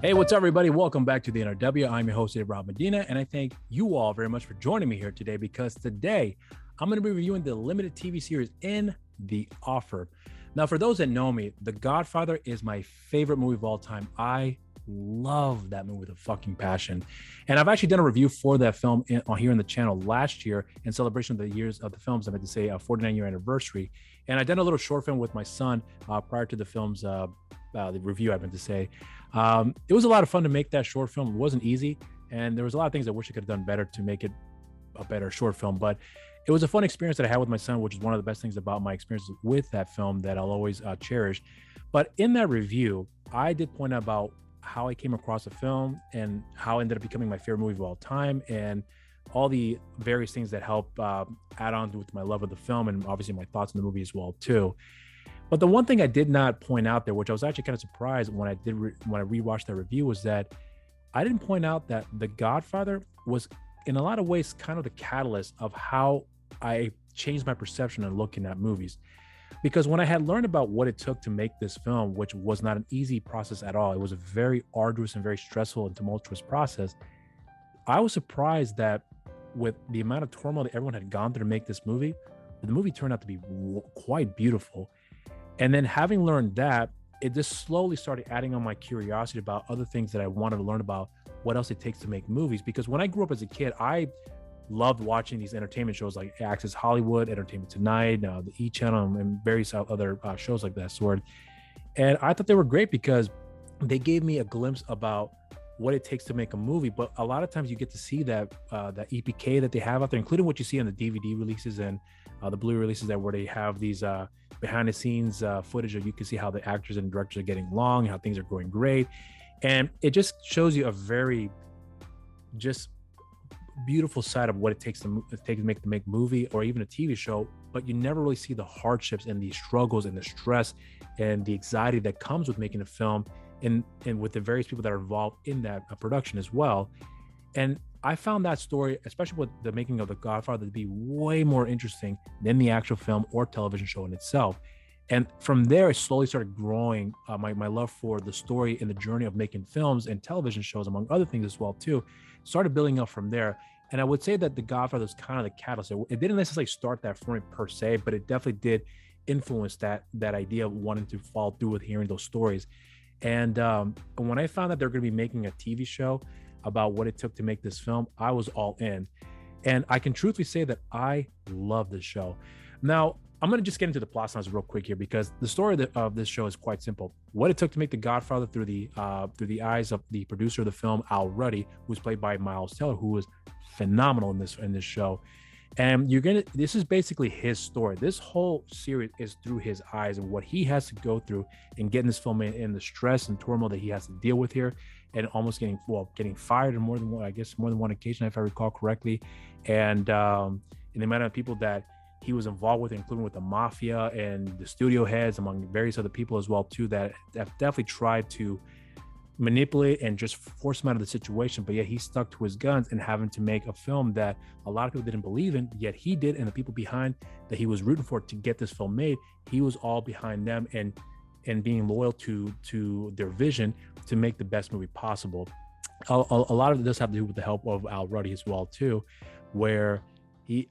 Hey, what's up, everybody? Welcome back to the NRW. I'm your host, Rob Medina, and I thank you all very much for joining me here today because today I'm going to be reviewing the limited TV series In the Offer. Now, for those that know me, The Godfather is my favorite movie of all time. I love that movie with a fucking passion. And I've actually done a review for that film here on the channel last year in celebration of the years of the films. I meant to say a 49-year anniversary. And I done a little short film with my son prior to the film's the review, I meant to say. It was a lot of fun to make that short film. It wasn't easy. And there was a lot of things I wish I could have done better to make it a better short film. But it was a fun experience that I had with my son, which is one of the best things about my experiences with that film that I'll always cherish. But in that review, I did point out about how I came across the film and how it ended up becoming my favorite movie of all time, and all the various things that help add on with my love of the film, and obviously my thoughts on the movie as well too. But the one thing I did not point out there, which I was actually kind of surprised when I rewatched that review, was that I didn't point out that The Godfather was in a lot of ways kind of the catalyst of how I changed my perception on looking at movies. Because when I had learned about what it took to make this film, which was not an easy process at all, it was a very arduous and very stressful and tumultuous process. I was surprised that with the amount of turmoil that everyone had gone through to make this movie, the movie turned out to be quite beautiful. And then having learned that, it just slowly started adding on my curiosity about other things that I wanted to learn about what else it takes to make movies. Because when I grew up as a kid, I loved watching these entertainment shows like Access Hollywood, Entertainment Tonight, the E! Channel, and various other shows like that sort. And I thought they were great because they gave me a glimpse about what it takes to make a movie. But a lot of times you get to see that EPK that they have out there, including what you see on the DVD releases and the Blu-ray releases, that where they have these behind the scenes footage of, you can see how the actors and directors are getting along, how things are going great. And it just shows you a very just beautiful side of what it takes to make a movie or even a TV show, but you never really see the hardships and the struggles and the stress and the anxiety that comes with making a film, and with the various people that are involved in that production as well. And I found that story, especially with the making of The Godfather, to be way more interesting than the actual film or television show in itself. And from there, it slowly started growing my love for the story and the journey of making films and television shows, among other things as well too. Started building up from there. And I would say that The Godfather was kind of the catalyst. It didn't necessarily start that for me per se, but it definitely did influence that idea of wanting to follow through with hearing those stories. And when I found that they're going to be making a TV show about what it took to make this film, I was all in. And I can truthfully say that I love this show. Now, I'm going to just get into the plot lines real quick here, because the story of this show is quite simple. What it took to make The Godfather through the eyes of the producer of the film, Al Ruddy, who's played by Miles Teller, who was phenomenal in this show. And this is basically his story. This whole series is through his eyes and what he has to go through in getting this film in, and the stress and turmoil that he has to deal with here, and almost getting fired on more than one occasion, if I recall correctly. And the amount of people that he was involved with, including with the mafia and the studio heads, among various other people as well too, that have definitely tried to manipulate and just force him out of the situation. But yet he stuck to his guns and having to make a film that a lot of people didn't believe in, yet he did. And the people behind that he was rooting for to get this film made, he was all behind them and being loyal to their vision to make the best movie possible. A lot of it does have to do with the help of Al Ruddy as well too, where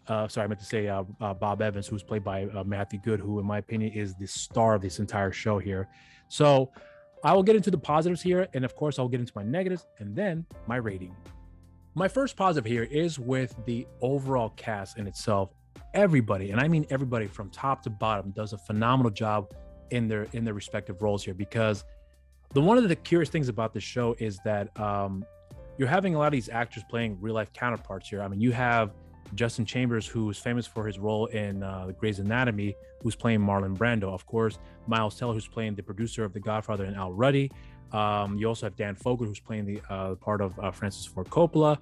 Bob Evans, who's played by Matthew Good, who in my opinion is the star of this entire show here. So I will get into the positives here, and of course I'll get into my negatives and then my rating. My first positive here is with the overall cast in itself. Everybody, and I mean everybody from top to bottom, does a phenomenal job in their respective roles here, because one of the curious things about this show is that you're having a lot of these actors playing real life counterparts here. I mean, you have Justin Chambers, who is famous for his role in Grey's Anatomy, who's playing Marlon Brando. Of course, Miles Teller, who's playing the producer of The Godfather, and Al Ruddy. You also have Dan Fogler, who's playing the part of Francis Ford Coppola.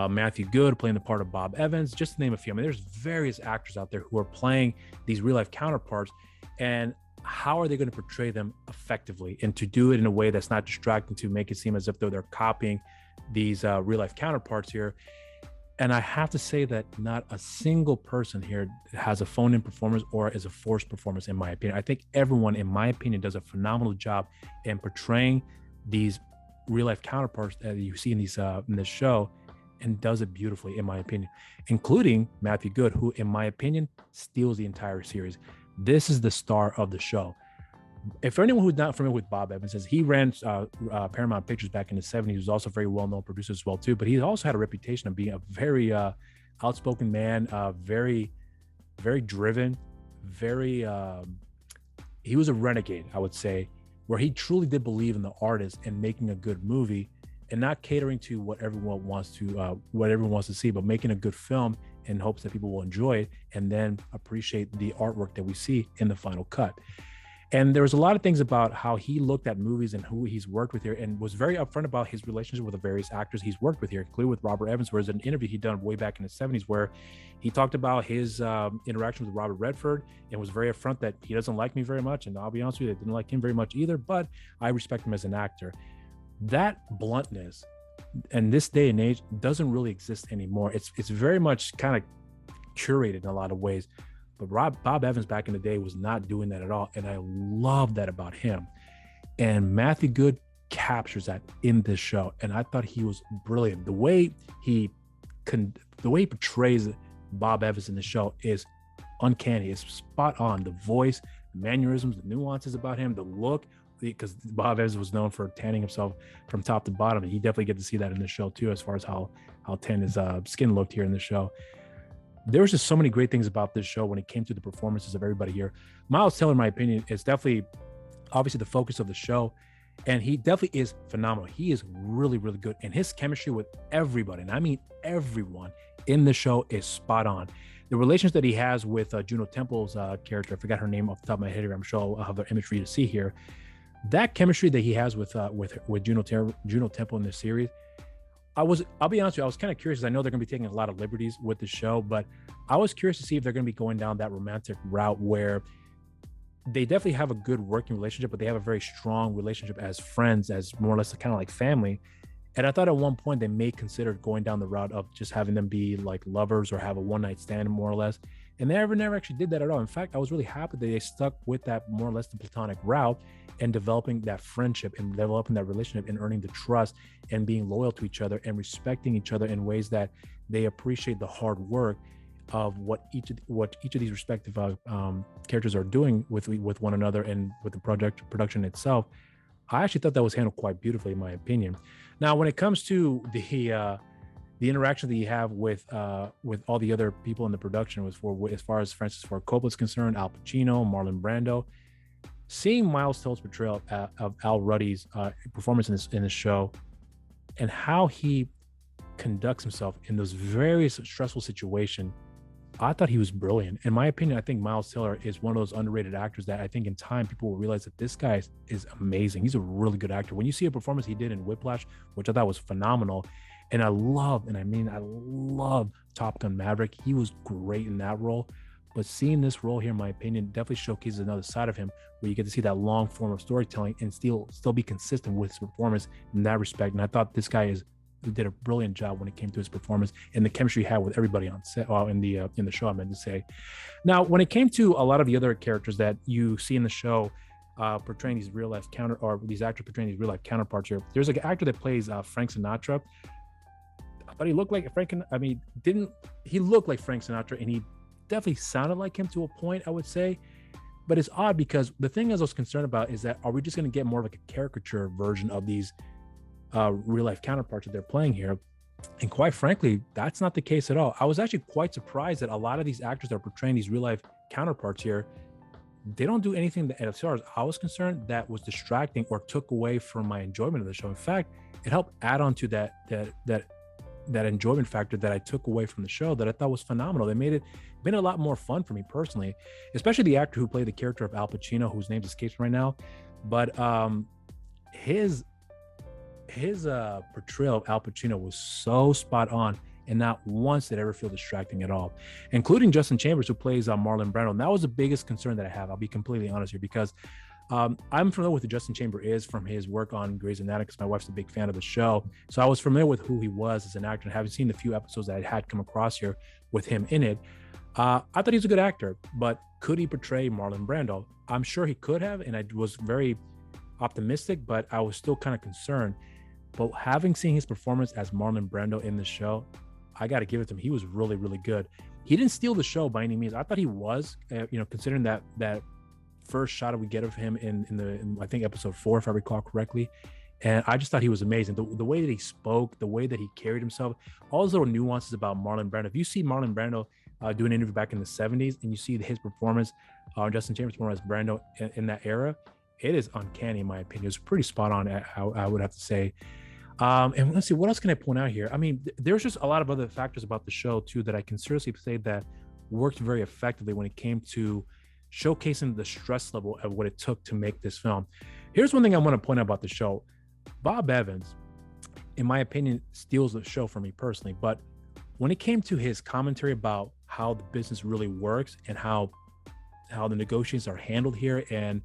Matthew Good playing the part of Bob Evans, just to name a few. I mean, there's various actors out there who are playing these real life counterparts, and how are they going to portray them effectively and to do it in a way that's not distracting, to make it seem as if they're copying these real life counterparts here. And I have to say that not a single person here has a phone-in performance or is a forced performance, in my opinion. I think everyone, in my opinion, does a phenomenal job in portraying these real life counterparts that you see in this show, and does it beautifully, in my opinion, including Matthew Good, who, in my opinion, steals the entire series. This is the star of the show. If anyone who's not familiar with Bob Evans, he ran Paramount Pictures back in the 70s. He was also a very well-known producer as well, too. But he also had a reputation of being a very outspoken man, very, very driven, very... he was a renegade, I would say, where he truly did believe in the artist and making a good movie and not catering to what everyone wants to see, but making a good film in hopes that people will enjoy it and then appreciate the artwork that we see in the final cut. And there was a lot of things about how he looked at movies and who he's worked with here, and was very upfront about his relationship with the various actors he's worked with here, including with Robert Evans, where there's an interview he done way back in the 70s where he talked about his interaction with Robert Redford and was very upfront that he doesn't like me very much. And I'll be honest with you, I didn't like him very much either, but I respect him as an actor. That bluntness in this day and age doesn't really exist anymore. It's very much kind of curated in a lot of ways. But Bob Evans back in the day was not doing that at all. And I love that about him. And Matthew Good captures that in this show. And I thought he was brilliant. The way he portrays Bob Evans in the show is uncanny. It's spot on. The voice, the mannerisms, the nuances about him, the look, because Bob Evans was known for tanning himself from top to bottom. And you definitely get to see that in the show too, as far as how tan his skin looked here in the show. There was just so many great things about this show when it came to the performances of everybody here. Miles Teller, in my opinion, is definitely obviously the focus of the show, and he definitely is phenomenal. He is really, really good, and his chemistry with everybody, and I mean everyone in the show, is spot on. The relations that he has with Juno Temple's character, I forgot her name off the top of my head here. I'm sure I'll have the image for you to see here. That chemistry that he has with Juno Temple in this series, I'll be honest with you, I was kind of curious, because I know they're going to be taking a lot of liberties with the show, but I was curious to see if they're going to be going down that romantic route where they definitely have a good working relationship, but they have a very strong relationship as friends, as more or less kind of like family. And I thought at one point they may consider going down the route of just having them be like lovers or have a one-night stand, more or less. And they never actually did that at all. In fact, I was really happy that they stuck with that more or less the platonic route and developing that friendship and developing that relationship and earning the trust and being loyal to each other and respecting each other in ways that they appreciate the hard work of what each of these respective characters are doing with one another and with the production itself. I actually thought that was handled quite beautifully, in my opinion. Now, when it comes to the interaction that you have with all the other people in the production, as far as Francis Ford Coppola is concerned, Al Pacino, Marlon Brando, seeing Miles Teller's portrayal of Al Ruddy's performance in this show, and how he conducts himself in those various stressful situations, I thought he was brilliant. In my opinion, I think Miles Teller is one of those underrated actors that I think in time people will realize that this guy is amazing. He's a really good actor. When you see a performance he did in Whiplash, which I thought was phenomenal, and I love Top Gun Maverick. He was great in that role. But seeing this role here, in my opinion, definitely showcases another side of him, where you get to see that long form of storytelling and still be consistent with his performance in that respect. And I thought this guy did a brilliant job when it came to his performance and the chemistry he had with everybody on set, in the show, I meant to say. Now, when it came to a lot of the other characters that you see in the show, portraying these real life these actors portraying these real life counterparts here, there's an actor that plays Frank Sinatra. But he looked like he looked like Frank Sinatra, and he definitely sounded like him to a point, I would say. But it's odd, because the thing I was concerned about is that, are we just going to get more of like a caricature version of these real life counterparts that they're playing here? And quite frankly, that's not the case at all. I was actually quite surprised that a lot of these actors that are portraying these real life counterparts here, they don't do anything that, as far as I was concerned, that was distracting or took away from my enjoyment of the show. In fact, it helped add on to that enjoyment factor that I took away from the show, that I thought was phenomenal. They made it a lot more fun for me personally, especially the actor who played the character of Al Pacino, whose name escapes me right now. But his portrayal of Al Pacino was so spot on, and not once did I ever feel distracting at all, including Justin Chambers, who plays Marlon Brando. And that was the biggest concern that I have. I'll be completely honest here, because I'm familiar with who Justin Chambers is from his work on Grey's Anatomy, because my wife's a big fan of the show. So I was familiar with who he was as an actor, and having seen the few episodes that I had come across here with him in it, I thought he was a good actor. But could he portray Marlon Brando? I'm sure he could have, and I was very optimistic, but I was still kind of concerned. But having seen his performance as Marlon Brando in the show, I got to give it to him. He was really, really good. He didn't steal the show by any means. I thought he was, considering that first shot that we get of him in I think episode 4, if I recall correctly. And I just thought he was amazing. The way that he spoke, the way that he carried himself, all those little nuances about Marlon Brando. If you see Marlon Brando do an interview back in the 70s and you see his performance, Justin Chambers' performance as Brando in that era, it is uncanny in my opinion. It was pretty spot on, I would have to say. And let's see, what else can I point out here? I mean, there's just a lot of other factors about the show too that I can seriously say that worked very effectively when it came to showcasing the stress level of what it took to make this film. Here's one thing I want to point out about the show. Bob Evans, in my opinion, steals the show for me personally. But when it came to his commentary about how the business really works and how the negotiations are handled here and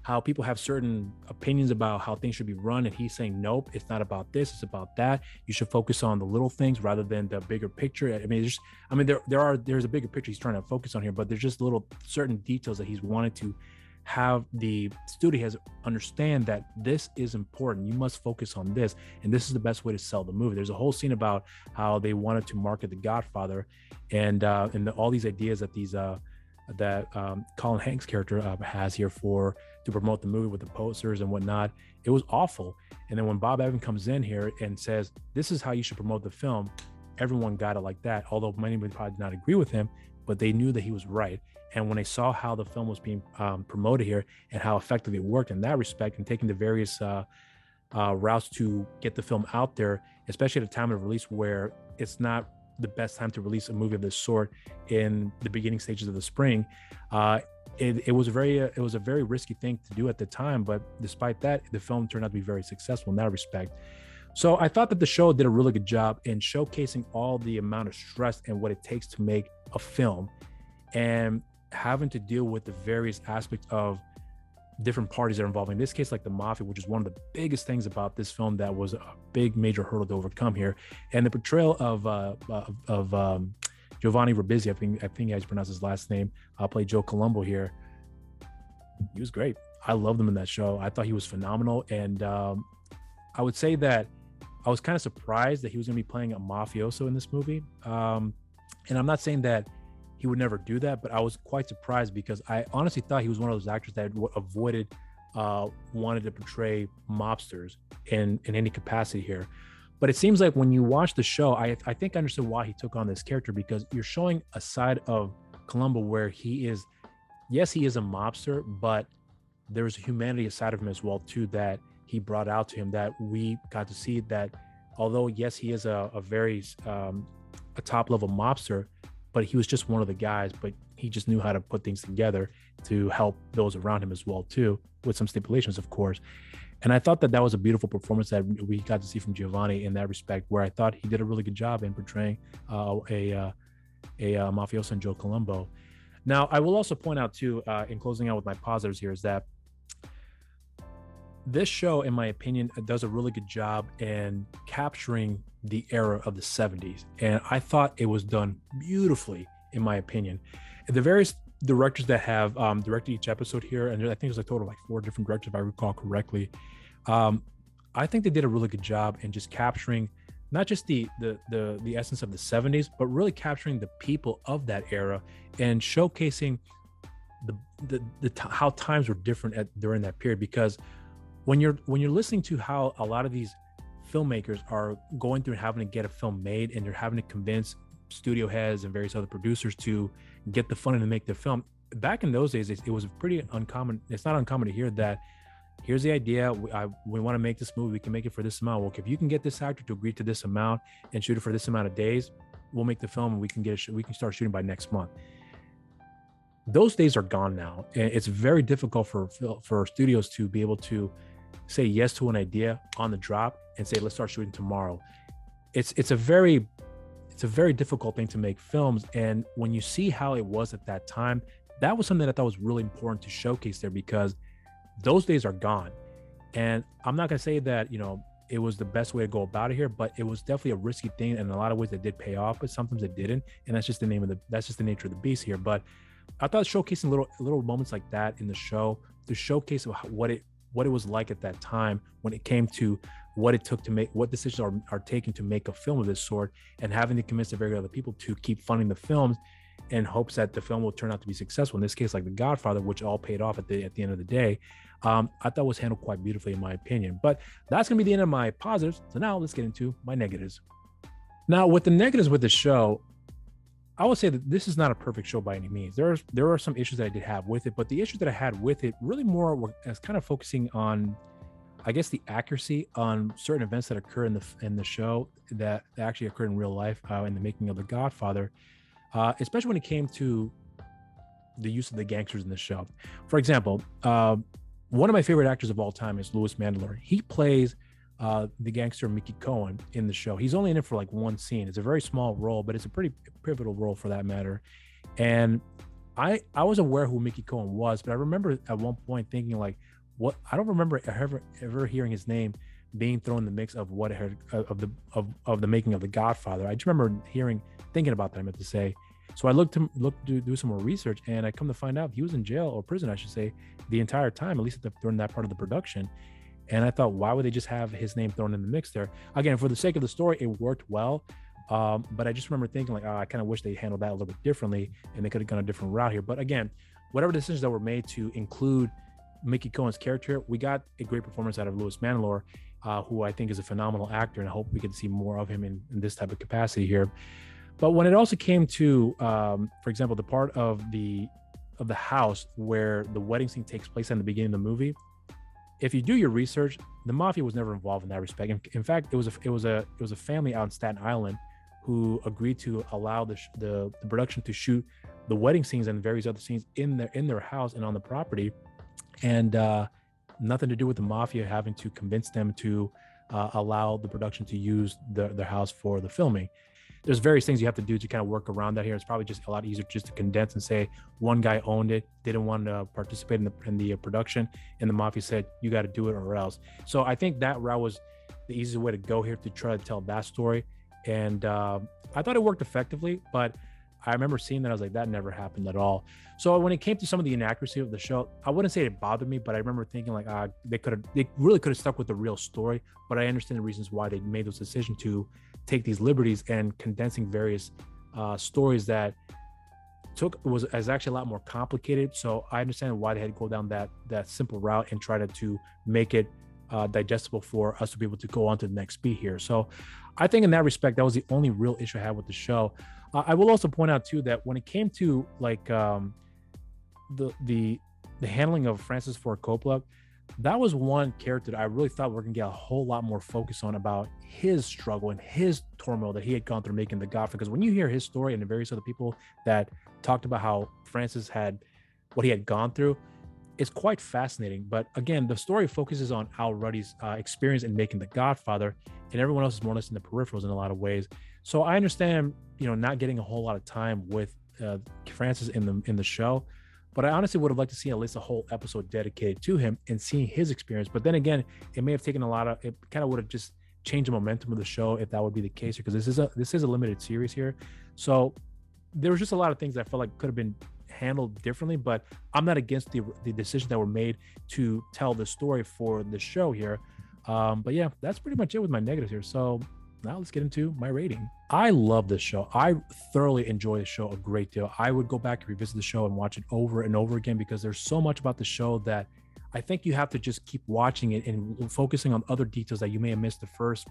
how people have certain opinions about how things should be run, and he's saying, nope, it's not about this, it's about that. You should focus on the little things rather than the bigger picture. I mean, there's a bigger picture he's trying to focus on here, but there's just little certain details that he's wanted to have the studio has understand that this is important. You must focus on this, and this is the best way to sell the movie. There's a whole scene about how they wanted to market The Godfather, and all these ideas that Colin Hanks' character has here to promote the movie with the posters and whatnot. It was awful. And then when Bob Evans comes in here and says, this is how you should promote the film, everyone got it like that. Although many would probably not agree with him, but they knew that he was right. And when they saw how the film was being promoted here and how effectively it worked in that respect, and taking the various routes to get the film out there, especially at a time of release where it's not the best time to release a movie of this sort in the beginning stages of the spring, it was a very risky thing to do at the time. But despite that, the film turned out to be very successful in that respect. So I thought that the show did a really good job in showcasing all the amount of stress and what it takes to make a film, and having to deal with the various aspects of different parties that are involved. In this case, like the mafia, which is one of the biggest things about this film that was a big major hurdle to overcome here. And the portrayal of Giovanni Ribisi, I think how you pronounce his last name, played Joe Colombo here. He was great. I loved him in that show. I thought he was phenomenal. And I would say that I was kind of surprised that he was going to be playing a mafioso in this movie. And I'm not saying that he would never do that, but I was quite surprised because I honestly thought he was one of those actors that wanted to portray mobsters in any capacity here. But it seems like when you watch the show, I think I understood why he took on this character, because you're showing a side of Columbo where he is a mobster, but there's a humanity side of him as well too that he brought out to him, that we got to see, that although yes, he is a very top level mobster, but he was just one of the guys, but he just knew how to put things together to help those around him as well too, with some stipulations, of course. And I thought that was a beautiful performance that we got to see from Giovanni in that respect, where I thought he did a really good job in portraying a mafioso in Joe Colombo. Now, I will also point out too, in closing out with my positives here, is that this show, in my opinion, does a really good job in capturing the era of the 70s. And I thought it was done beautifully, in my opinion. And the various directors that have directed each episode here, and I think there's a total of like 4 different directors, if I recall correctly. I think they did a really good job in just capturing not just the essence of the 70s, but really capturing the people of that era and showcasing how times were different during that period. Because when you're listening to how a lot of these filmmakers are going through and having to get a film made, and you're having to convince studio heads and various other producers to get the funding to make the film, back in those days, it was pretty uncommon. It's not uncommon to hear that, here's the idea, we want to make this movie, we can make it for this amount. Well, if you can get this actor to agree to this amount and shoot it for this amount of days, we'll make the film and we can start shooting by next month. Those days are gone now, and it's very difficult for studios to be able to say yes to an idea on the drop and say, let's start shooting tomorrow. It's a very difficult thing to make films. And when you see how it was at that time, that was something that I thought was really important to showcase there, because those days are gone. And I'm not going to say that, it was the best way to go about it here, but it was definitely a risky thing. And in a lot of ways it did pay off, but sometimes it didn't. And that's just the nature of the beast here. But I thought showcasing little moments like that in the show to showcase what it was like at that time when it came to what it took to make, what decisions are taken to make a film of this sort, and having to convince the very other people to keep funding the films in hopes that the film will turn out to be successful. In this case, like The Godfather, which all paid off at the end of the day, I thought was handled quite beautifully in my opinion. But that's going to be the end of my positives. So now let's get into my negatives. Now, with the negatives with the show, I would say that this is not a perfect show by any means. There are some issues that I did have with it, but the issues that I had with it really more were as kind of focusing on, I guess, the accuracy on certain events that occur in the show that actually occurred in real life in the making of The Godfather, especially when it came to the use of the gangsters in the show. For example, one of my favorite actors of all time is Louis Mandylor. He plays the gangster Mickey Cohen in the show. He's only in it for like one scene. It's a very small role, but it's a pretty pivotal role for that matter. And I was aware who Mickey Cohen was, but I remember at one point thinking like, what? I don't remember ever hearing his name being thrown in the mix of what I heard of the making of The Godfather. I just remember thinking about that, I meant to say. So I looked to do some more research, and I come to find out he was in jail, or prison, I should say, the entire time, at least during that part of the production. And I thought, why would they just have his name thrown in the mix there? Again, for the sake of the story, it worked well. But I just remember thinking like, I kind of wish they handled that a little bit differently, and they could have gone a different route here. But again, whatever decisions that were made to include Mickey Cohen's character, we got a great performance out of Louis Mandylor, who I think is a phenomenal actor, and I hope we get to see more of him in this type of capacity here. But when it also came to, for example, the part of the house where the wedding scene takes place in the beginning of the movie, if you do your research, the mafia was never involved in that respect. In fact, it was a family out in Staten Island who agreed to allow the production to shoot the wedding scenes and various other scenes in their house and on the property, and nothing to do with the mafia having to convince them to allow the production to use their house for the filming. There's various things you have to do to kind of work around that here. It's probably just a lot easier just to condense and say one guy owned it, didn't want to participate in the production, and the mafia said, you got to do it or else. So I think that route was the easiest way to go here to try to tell that story. And I thought it worked effectively, but I remember seeing that, I was like, that never happened at all. So when it came to some of the inaccuracy of the show, I wouldn't say it bothered me, but I remember thinking like, they really could have stuck with the real story, but I understand the reasons why they made those decisions to take these liberties and condensing various stories that was actually a lot more complicated. So I understand why they had to go down that simple route and try to make it digestible for us to be able to go on to the next beat here. So I think in that respect, that was the only real issue I had with the show. I will also point out too that when it came to like the handling of Francis Ford Coppola, that was one character that I really thought we were gonna get a whole lot more focus on, about his struggle and his turmoil that he had gone through making The Godfather. Because when you hear his story and the various other people that talked about how Francis had, what he had gone through, it's quite fascinating. But again, the story focuses on Al Ruddy's experience in making The Godfather, and everyone else is more or less in the peripherals in a lot of ways. So I understand, not getting a whole lot of time with Francis in the show, but I honestly would have liked to see at least a whole episode dedicated to him and seeing his experience. But then again, it may have taken it kind of would have just changed the momentum of the show if that would be the case, because this is a limited series here. So there was just a lot of things that I felt like could have been handled differently, but I'm not against the decisions that were made to tell the story for the show here. But yeah, that's pretty much it with my negatives here. So now let's get into my rating. I love this show. I thoroughly enjoy the show a great deal. I would go back and revisit the show and watch it over and over again, because there's so much about the show that I think you have to just keep watching it and focusing on other details that you may have missed the first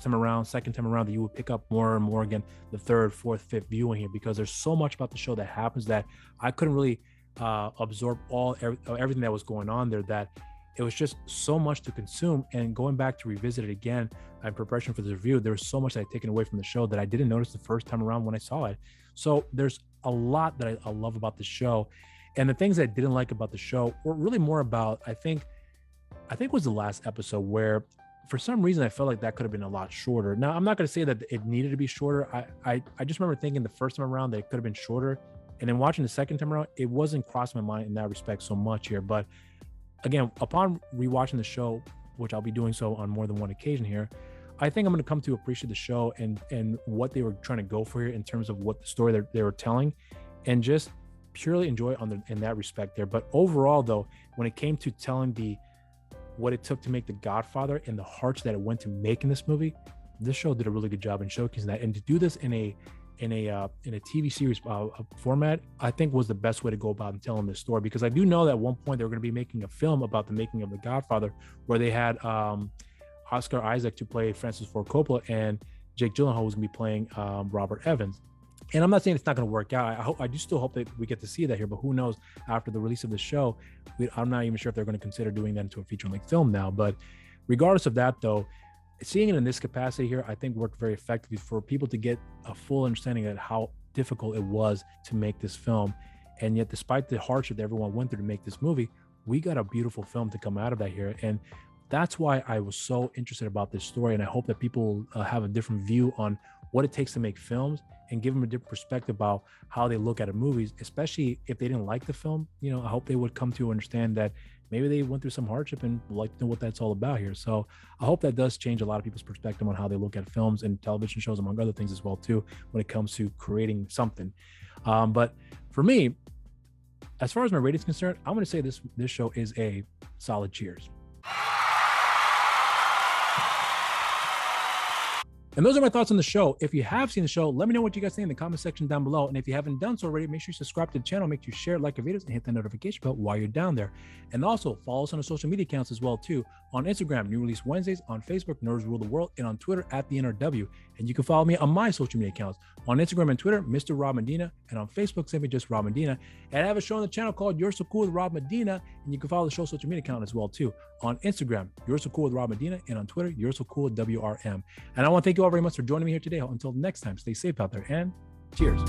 time around, second time around, that you would pick up more and more again the third, fourth, fifth viewing here, because there's so much about the show that happens that I couldn't really absorb everything that was going on there, that it was just so much to consume. And going back to revisit it again in preparation for this review, there was so much that I'd taken away from the show that I didn't notice the first time around when I saw it. So there's a lot that I love about the show. And the things that I didn't like about the show were really more about, I think it was the last episode where for some reason I felt like that could have been a lot shorter. Now, I'm not going to say that it needed to be shorter. I just remember thinking the first time around that it could have been shorter. And then watching the second time around, it wasn't crossing my mind in that respect so much here. But again, upon rewatching the show, which I'll be doing so on more than one occasion here, I think I'm going to come to appreciate the show and what they were trying to go for here in terms of what the story that they were telling, and just purely enjoy in that respect there. But overall, though, when it came to telling the what it took to make The Godfather and the hearts that it went to making this movie, this show did a really good job in showcasing that. And to do this in a TV series format, I think was the best way to go about telling this story. Because I do know that at one point they were going to be making a film about the making of The Godfather, where they had Oscar Isaac to play Francis Ford Coppola, and Jake Gyllenhaal was going to be playing Robert Evans. And I'm not saying it's not going to work out. I do still hope that we get to see that here, but who knows? After the release of the show, I'm not even sure if they're going to consider doing that into a feature-length film now. But regardless of that, though, seeing it in this capacity here, I think worked very effectively for people to get a full understanding of how difficult it was to make this film. And yet, despite the hardship that everyone went through to make this movie, we got a beautiful film to come out of that here. And that's why I was so interested about this story. And I hope that people have a different view on what it takes to make films, and give them a different perspective about how they look at movies, especially if they didn't like the film. You know, I hope they would come to understand that maybe they went through some hardship and would like to know what that's all about here. So I hope that does change a lot of people's perspective on how they look at films and television shows, among other things as well too, when it comes to creating something. But for me, as far as my rating is concerned, I'm going to say this show is a solid cheers. And those are my thoughts on the show. If you have seen the show, let me know what you guys think in the comment section down below. And if you haven't done so already, make sure you subscribe to the channel, make sure you share, like our videos, and hit the notification bell while you're down there. And also follow us on the social media accounts as well too. On Instagram, New Release Wednesdays, on Facebook, Nerds Rule the World, and on Twitter @the NRW. And you can follow me on my social media accounts. On Instagram and Twitter, Mr. Rob Medina, and on Facebook, simply just Rob Medina. And I have a show on the channel called You're So Cool with Rob Medina, and you can follow the show's social media account as well too. On Instagram, You're So Cool with Rob Medina, and on Twitter, You're So Cool with WRM. And I want to thank you all very much for joining me here today. Until next time, stay safe out there, and cheers.